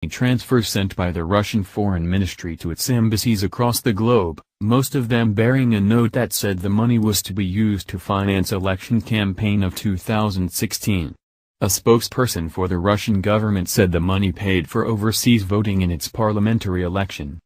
transfers sent by the Russian Foreign Ministry to its embassies across the globe, most of them bearing a note that said the money was to be used to finance election campaign of 2016. A spokesperson for the Russian government said the money paid for overseas voting in its parliamentary election.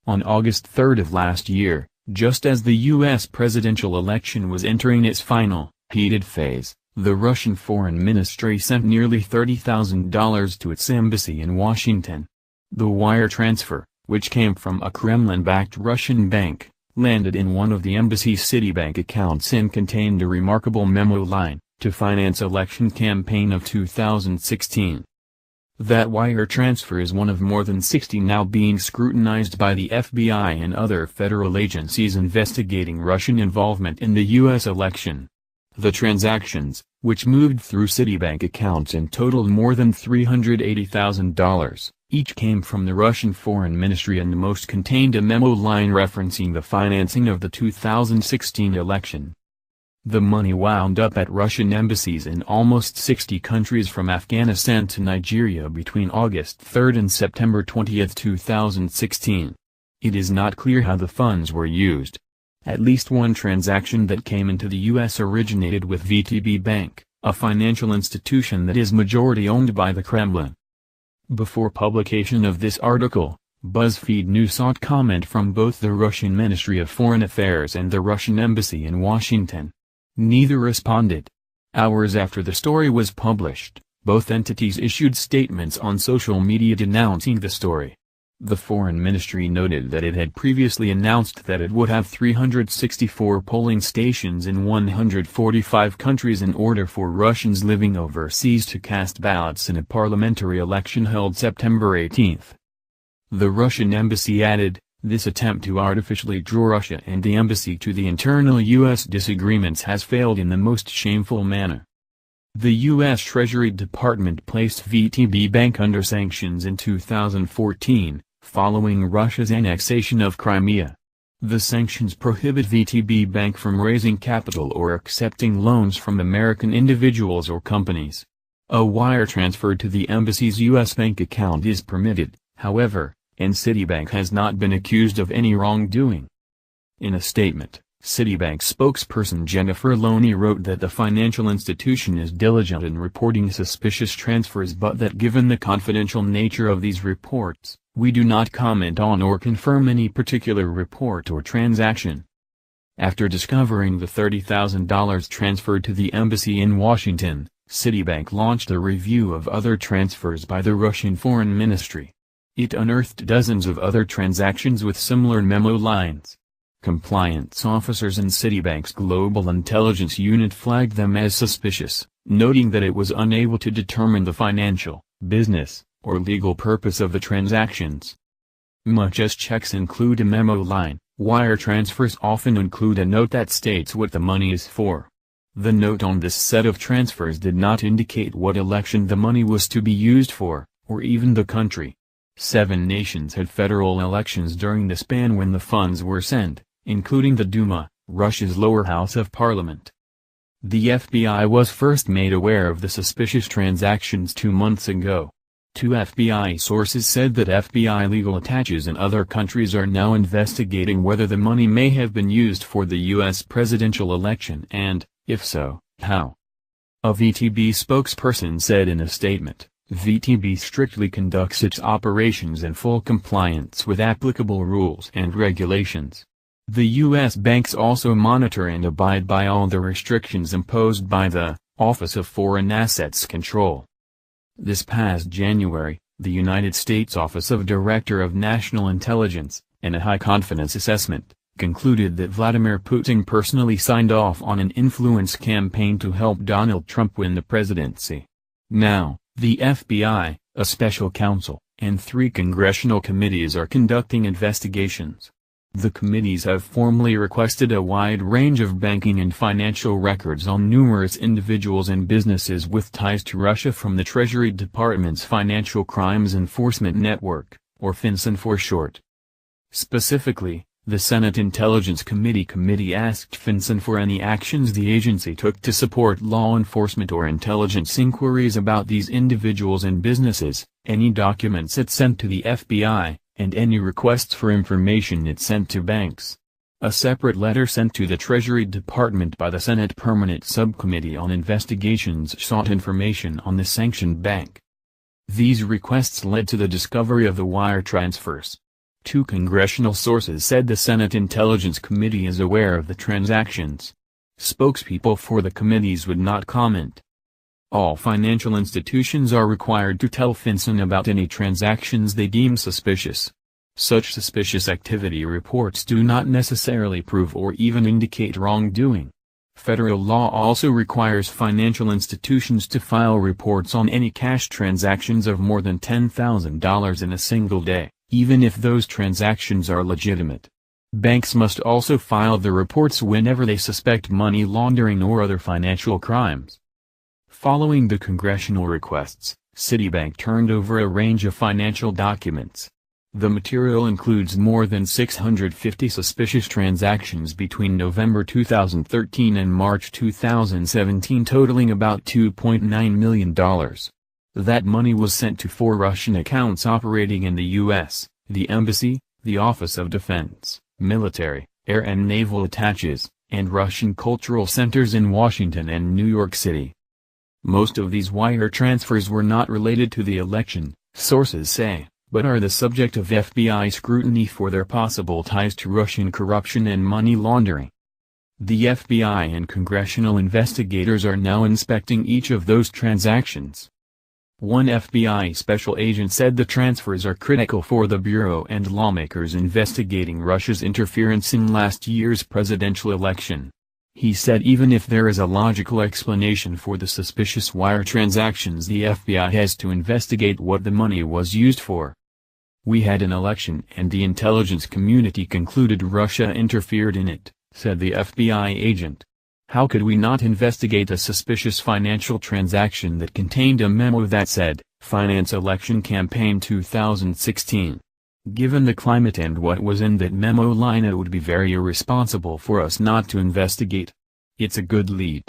On August 3 of last year, just as the U.S. presidential election was entering its final, heated phase, the Russian Foreign Ministry sent nearly $30,000 to its embassy in Washington. The wire transfer, which came from a Kremlin-backed Russian bank, landed in one of the embassy's Citibank accounts and contained a remarkable memo line, to finance election campaign of 2016. That wire transfer is one of more than 60 now being scrutinized by the FBI and other federal agencies investigating Russian involvement in the U.S. election. The transactions, which moved through Citibank accounts and totaled more than $380,000, each came from the Russian Foreign Ministry and most contained a memo line referencing the financing of the 2016 election. The money wound up at Russian embassies in almost 60 countries from Afghanistan to Nigeria between August 3 and September 20, 2016. It is not clear how the funds were used. At least one transaction that came into the U.S. originated with VTB Bank, a financial institution that is majority-owned by the Kremlin. Before publication of this article, BuzzFeed News sought comment from both the Russian Ministry of Foreign Affairs and the Russian Embassy in Washington. Neither responded. Hours after the story was published, both entities issued statements on social media denouncing the story. The Foreign Ministry noted that it had previously announced that it would have 364 polling stations in 145 countries in order for Russians living overseas to cast ballots in a parliamentary election held September 18. The Russian embassy added, "This attempt to artificially draw Russia and the embassy to the internal U.S. disagreements has failed in the most shameful manner." The U.S. Treasury Department placed VTB Bank under sanctions in 2014, following Russia's annexation of Crimea. The sanctions prohibit VTB Bank from raising capital or accepting loans from American individuals or companies. A wire transfer to the embassy's U.S. bank account is permitted, however, and Citibank has not been accused of any wrongdoing. In a statement, Citibank spokesperson Jennifer Loney wrote that the financial institution is diligent in reporting suspicious transfers but that given the confidential nature of these reports, we do not comment on or confirm any particular report or transaction. After discovering the $30,000 transferred to the embassy in Washington, Citibank launched a review of other transfers by the Russian Foreign Ministry. It unearthed dozens of other transactions with similar memo lines. Compliance officers in Citibank's Global Intelligence Unit flagged them as suspicious, noting that it was unable to determine the financial, business, or legal purpose of the transactions. Much as checks include a memo line, wire transfers often include a note that states what the money is for. The note on this set of transfers did not indicate what election the money was to be used for, or even the country. 7 nations had federal elections during the span when the funds were sent, including the Duma, Russia's lower house of parliament. The FBI was first made aware of the suspicious transactions 2 months ago. 2 FBI sources said that FBI legal attaches in other countries are now investigating whether the money may have been used for the U.S. presidential election and, if so, how. A VTB spokesperson said in a statement, "VTB strictly conducts its operations in full compliance with applicable rules and regulations. The U.S. banks also monitor and abide by all the restrictions imposed by the Office of Foreign Assets Control." This past January, the United States Office of Director of National Intelligence, in a high-confidence assessment, concluded that Vladimir Putin personally signed off on an influence campaign to help Donald Trump win the presidency. Now, the FBI, a special counsel, and 3 congressional committees are conducting investigations. The committees have formally requested a wide range of banking and financial records on numerous individuals and businesses with ties to Russia from the Treasury Department's Financial Crimes Enforcement Network, or FinCEN for short. Specifically, The Senate Intelligence Committee asked FinCEN for any actions the agency took to support law enforcement or intelligence inquiries about these individuals and businesses, any documents it sent to the FBI, and any requests for information it sent to banks. A separate letter sent to the Treasury Department by the Senate Permanent Subcommittee on Investigations sought information on the sanctioned bank. These requests led to the discovery of the wire transfers. Two congressional sources said the Senate Intelligence Committee is aware of the transactions. Spokespeople for the committees would not comment. All financial institutions are required to tell FinCEN about any transactions they deem suspicious. Such suspicious activity reports do not necessarily prove or even indicate wrongdoing. Federal law also requires financial institutions to file reports on any cash transactions of more than $10,000 in a single day, even if those transactions are legitimate. Banks must also file the reports whenever they suspect money laundering or other financial crimes. Following the congressional requests, Citibank turned over a range of financial documents. The material includes more than 650 suspicious transactions between November 2013 and March 2017 totaling about $2.9 million. That money was sent to 4 Russian accounts operating in the U.S., the Embassy, the Office of Defense, military, air and naval attaches, and Russian cultural centers in Washington and New York City. Most of these wire transfers were not related to the election, sources say, but are the subject of FBI scrutiny for their possible ties to Russian corruption and money laundering. The FBI and congressional investigators are now inspecting each of those transactions. One FBI special agent said the transfers are critical for the Bureau and lawmakers investigating Russia's interference in last year's presidential election. He said even if there is a logical explanation for the suspicious wire transactions, the FBI has to investigate what the money was used for. "We had an election and the intelligence community concluded Russia interfered in it," said the FBI agent. "How could we not investigate a suspicious financial transaction that contained a memo that said, 'Finance Election Campaign 2016'? Given the climate and what was in that memo line, it would be very irresponsible for us not to investigate. It's a good lead."